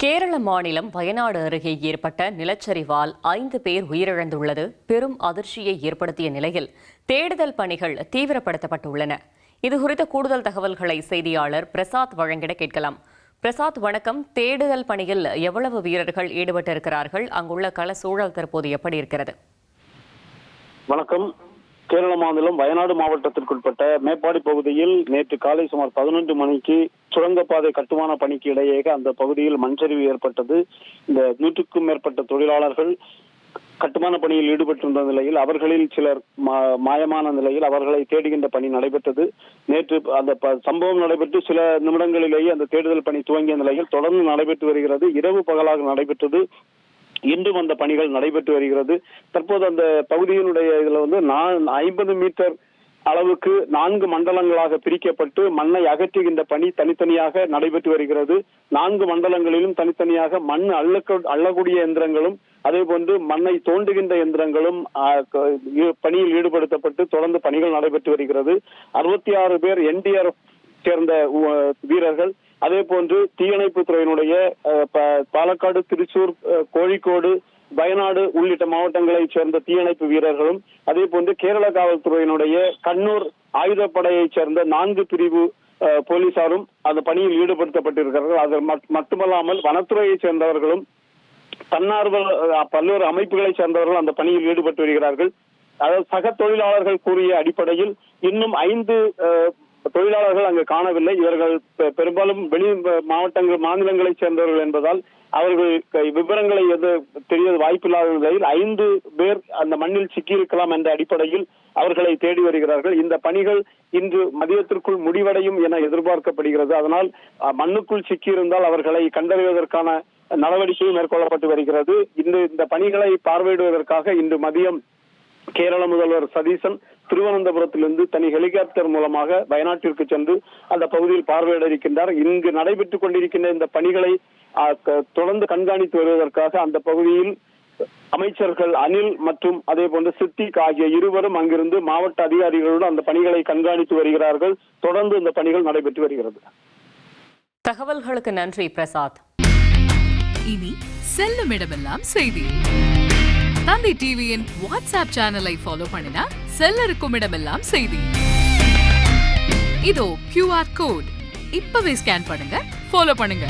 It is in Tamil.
கேரள மாநிலம் வயநாடு அருகே ஏற்பட்ட நிலச்சரிவால் 5 பேர் உயிரிழந்துள்ளது பெரும் அதிர்ச்சியை ஏற்படுத்திய நிலையில் தேடுதல் பணிகள் தீவிரப்படுத்தப்பட்டுள்ளன. இதுகுறித்த கூடுதல் தகவல்களை செய்தியாளர் பிரசாத் வழங்கிட கேட்கலாம். பிரசாத், வணக்கம். தேடுதல் பணியில் எவ்வளவு வீரர்கள் ஈடுபட்டிருக்கிறார்கள்? அங்குள்ள கள சூழல் தற்போது எப்படி இருக்கிறது? வணக்கம். கேரள மாநிலம் வயநாடு மாவட்டத்திற்குட்பட்ட மேப்பாடி பகுதியில் நேற்று காலை சுமார் 11 மணிக்கு சுரங்கப்பாதை கட்டுமான பணிக்கு இடையே அந்த பகுதியில் மண்சரிவு ஏற்பட்டது. இந்த 100க்கும் மேற்பட்ட தொழிலாளர்கள் கட்டுமான பணியில் ஈடுபட்டிருந்த நிலையில் அவர்களில் சிலர் மாயமான நிலையில் அவர்களை தேடுகின்ற பணி நடைபெற்றது. நேற்று அந்த சம்பவம் நடைபெற்று சில நிமிடங்களிலேயே அந்த தேடுதல் பணி துவங்கிய நிலையில் தொடர்ந்து நடைபெற்று வருகிறது. இரவு பகலாக நடைபெற்றது. இன்றும் அந்த பணிகள் நடைபெற்று வருகிறது. தற்போது அந்த பகுதியினுடைய இதுல 50 மீட்டர் அளவுக்கு 4 மண்டலங்களாக பிரிக்கப்பட்டு மண்ணை அகற்றுகின்ற பணி தனித்தனியாக நடைபெற்று வருகிறது. 4 மண்டலங்களிலும் தனித்தனியாக மண் அள்ளக்கூடிய இயந்திரங்களும் அதே போன்று மண்ணை தோண்டுகின்ற இயந்திரங்களும் பணியில் ஈடுபடுத்தப்பட்டு தொடர்ந்து பணிகள் நடைபெற்று வருகிறது. 66 பேர் NDRF சேர்ந்த வீரர்கள், அதே போன்று தீயணைப்பு துறையினுடைய பாலக்காடு, திருச்சூர், கோழிக்கோடு, வயநாடு உள்ளிட்ட மாவட்டங்களைச் சேர்ந்த தீயணைப்பு வீரர்களும், அதே போன்று கேரள காவல்துறையினுடைய கண்ணூர் ஆயுதப்படையைச் சேர்ந்த 4 பிரிவு போலீசாரும் அந்த பணியில் ஈடுபடுத்தப்பட்டிருக்கிறார்கள். அது மட்டுமல்லாமல் வனத்துறையைச் சேர்ந்தவர்களும் தன்னார்வ பல்வேறு அமைப்புகளைச் சேர்ந்தவர்கள் அந்த பணியில் ஈடுபட்டு வருகிறார்கள். அதாவது சக தொழிலாளர்கள் கூறிய அடிப்படையில் இன்னும் 5 தொழிலாளர்கள் அங்கு காணவில்லை. இவர்கள் பெரும்பாலும் வெளி மாநிலங்களைச் சேர்ந்தவர்கள் என்பதால் அவர்கள் விவரங்களை தெரிய வாய்ப்பில்லாத நிலையில் 5 பேர் அந்த மண்ணில் சிக்கியிருக்கலாம் என்ற அடிப்படையில் அவர்களை தேடி வருகிறார்கள். இந்த பணிகள் இன்று மதியத்திற்குள் முடிவடையும் என எதிர்பார்க்கப்படுகிறது. அதனால் மண்ணுக்குள் சிக்கியிருந்தால் அவர்களை கண்டறிவதற்கான நடவடிக்கை மேற்கொள்ளப்பட்டு வருகிறது. இந்த பணிகளை பார்வையிடுவதற்காக இன்று மதியம் கேரள முதல்வர் சதீசன் திருவனந்தபுரத்திலிருந்து தனி ஹெலிகாப்டர் மூலமாக வயநாட்டிற்கு சென்று அந்த பகுதியில் பார்வையிட இருக்கின்றார். இங்கு நடைபெற்றுக் கொண்டிருக்கின்ற இந்த பணிகளை தொடர்ந்து கண்காணித்து வருவதற்காக அந்த பகுதியில் அமைச்சர்கள் அனில் மற்றும் அதே போன்று சித்திக் ஆகிய இருவரும் அங்கிருந்து மாவட்ட அதிகாரிகளோடு அந்த பணிகளை கண்காணித்து வருகிறார்கள். தொடர்ந்து இந்த பணிகள் நடைபெற்று வருகிறது. தகவல்களுக்கு நன்றி பிரசாத். இனி செல்லும் இடமெல்லாம் செய்தி. தந்தி டிவியின் வாட்ஸ்அப் சேனலை ஃபாலோ பண்ணினா செல்லருக்கும் இடமெல்லாம் செய்தி. இதோ QR கோட் இப்பவே ஸ்கேன் பண்ணுங்க, ஃபாலோ பண்ணுங்க.